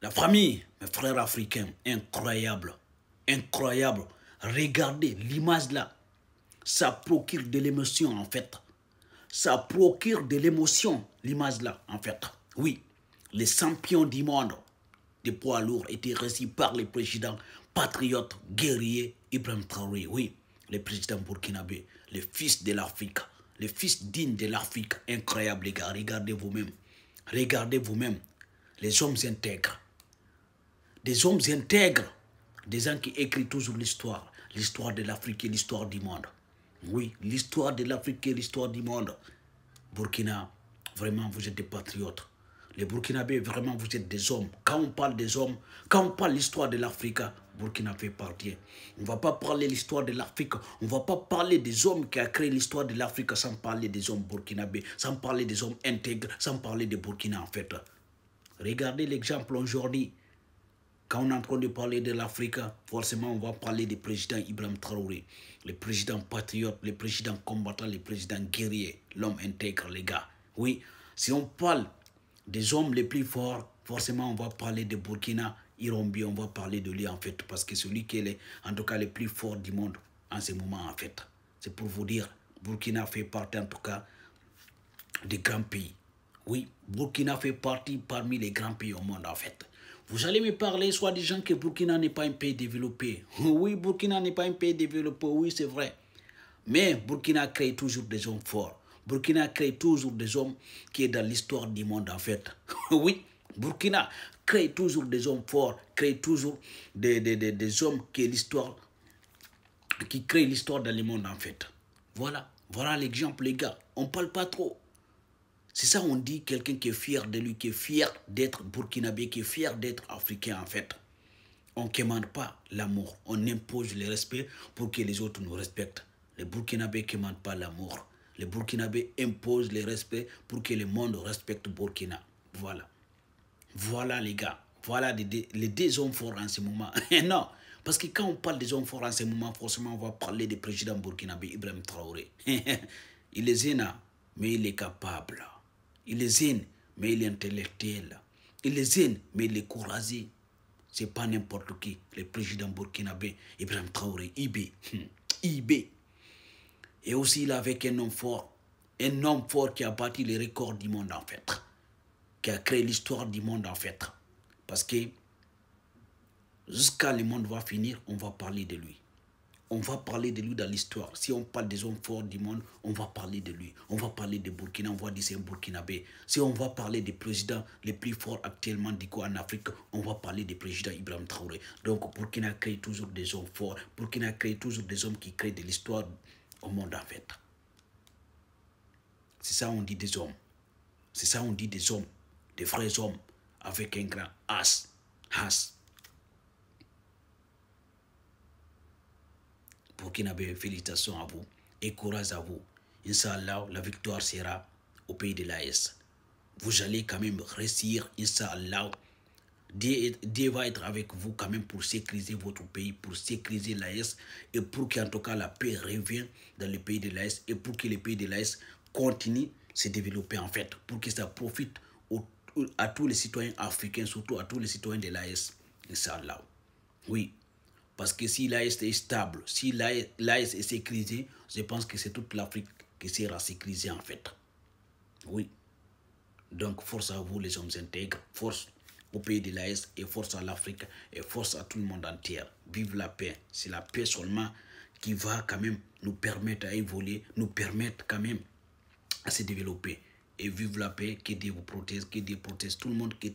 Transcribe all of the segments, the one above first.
La famille, mes frères africains, incroyable. Incroyable. Regardez l'image là. Ça procure de l'émotion en fait. Ça procure de l'émotion, l'image là en fait. Oui, les champions du monde des poids lourds étaient reçus par le président patriote, guerrier Ibrahim Traoré. Oui, le président burkinabé, le fils de l'Afrique, le fils digne de l'Afrique. Incroyable les gars, regardez vous-même. Regardez vous-même. Les hommes intègres. Des hommes intègres. Des gens qui écrivent toujours l'histoire. L'histoire de l'Afrique et l'histoire du monde. Oui, l'histoire de l'Afrique et l'histoire du monde. Burkina, vraiment, vous êtes des patriotes. Les Burkinabés, vraiment, vous êtes des hommes. Quand on parle des hommes, quand on parle de l'histoire de l'Afrique, Burkina fait partie. On ne va pas parler de l'histoire de l'Afrique. On ne va pas parler des hommes qui ont créé l'histoire de l'Afrique sans parler des hommes burkinabés, sans parler des hommes intègres, sans parler de Burkina, en fait. Regardez l'exemple aujourd'hui. Quand on est en train de parler de l'Afrique, forcément, on va parler du président Ibrahim Traoré, le président patriote, le président combattant, le président guerrier, l'homme intègre, les gars. Oui, si on parle des hommes les plus forts, forcément, on va parler de Burkina, Irombi, on va parler de lui, en fait, parce que celui qui est, en tout cas, le plus fort du monde en ce moment, en fait. C'est pour vous dire, Burkina fait partie, en tout cas, des grands pays. Oui, Burkina fait partie parmi les grands pays au monde, en fait. Vous allez me parler soi-disant que Burkina n'est pas un pays développé. Oui, Burkina n'est pas un pays développé, oui, c'est vrai. Mais Burkina crée toujours des hommes forts. Burkina crée toujours des hommes qui sont dans l'histoire du monde, en fait. Oui, Burkina crée toujours des hommes forts, crée toujours des hommes qui créent l'histoire dans le monde, en fait. Voilà, voilà l'exemple, les gars. On ne parle pas trop. C'est ça on dit quelqu'un qui est fier de lui, qui est fier d'être burkinabé, qui est fier d'être africain en fait. On ne commande pas l'amour, on impose le respect pour que les autres nous respectent. Les burkinabés ne commandent pas l'amour. Les burkinabés imposent le respect pour que le monde respecte Burkina. Voilà. Voilà les gars. Voilà les deux hommes forts en ce moment. Non, parce que quand on parle des hommes forts en ce moment, forcément on va parler du président burkinabé Ibrahim Traoré. Il est zéna, mais il est capable. Il est zen, mais il est intellectuel. Il est zen, mais il est courageux. Ce n'est pas n'importe qui. Le président burkinabé, Ibrahim Traoré, IB. IB. Et aussi, il est avec un homme fort. Un homme fort qui a bâti les records du monde, en fait. Qui a créé l'histoire du monde, en fait. Parce que jusqu'à le monde va finir, on va parler de lui. On va parler de lui dans l'histoire. Si on parle des hommes forts du monde, on va parler de lui. On va parler de Burkina, on va dire c'est un Burkinabé. Si on va parler des présidents les plus forts actuellement en Afrique, on va parler des présidents Ibrahim Traoré. Donc Burkina crée toujours des hommes forts. Burkina crée toujours des hommes qui créent de l'histoire au monde en fait. C'est ça on dit des hommes. C'est ça on dit des hommes. Des vrais hommes avec un grand as. As. Burkinabé, félicitations à vous et courage à vous. Inch'Allah, la victoire sera au pays de l'AS. Vous allez quand même réussir, Inch'Allah. Dieu va être avec vous quand même pour sécuriser votre pays, pour sécuriser l'AS et pour qu'en tout cas la paix revienne dans le pays de l'AS et pour que le pays de l'AS continue de se développer en fait, pour que ça profite à tous les citoyens africains, surtout à tous les citoyens de l'AS. Inch'Allah. Oui. Parce que si l'AS est stable, si l'AS est sécurisé, je pense que c'est toute l'Afrique qui sera sécurisée en fait. Oui. Donc force à vous les hommes intègres, force au pays de l'AS et force à l'Afrique et force à tout le monde entier. Vive la paix. C'est la paix seulement qui va quand même nous permettre à évoluer, nous permettre quand même à se développer. Et vive la paix, que Dieu vous protège, que Dieu protège tout le monde, que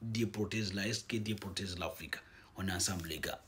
Dieu protège l'AS, que Dieu protège l'Afrique. On est ensemble les gars.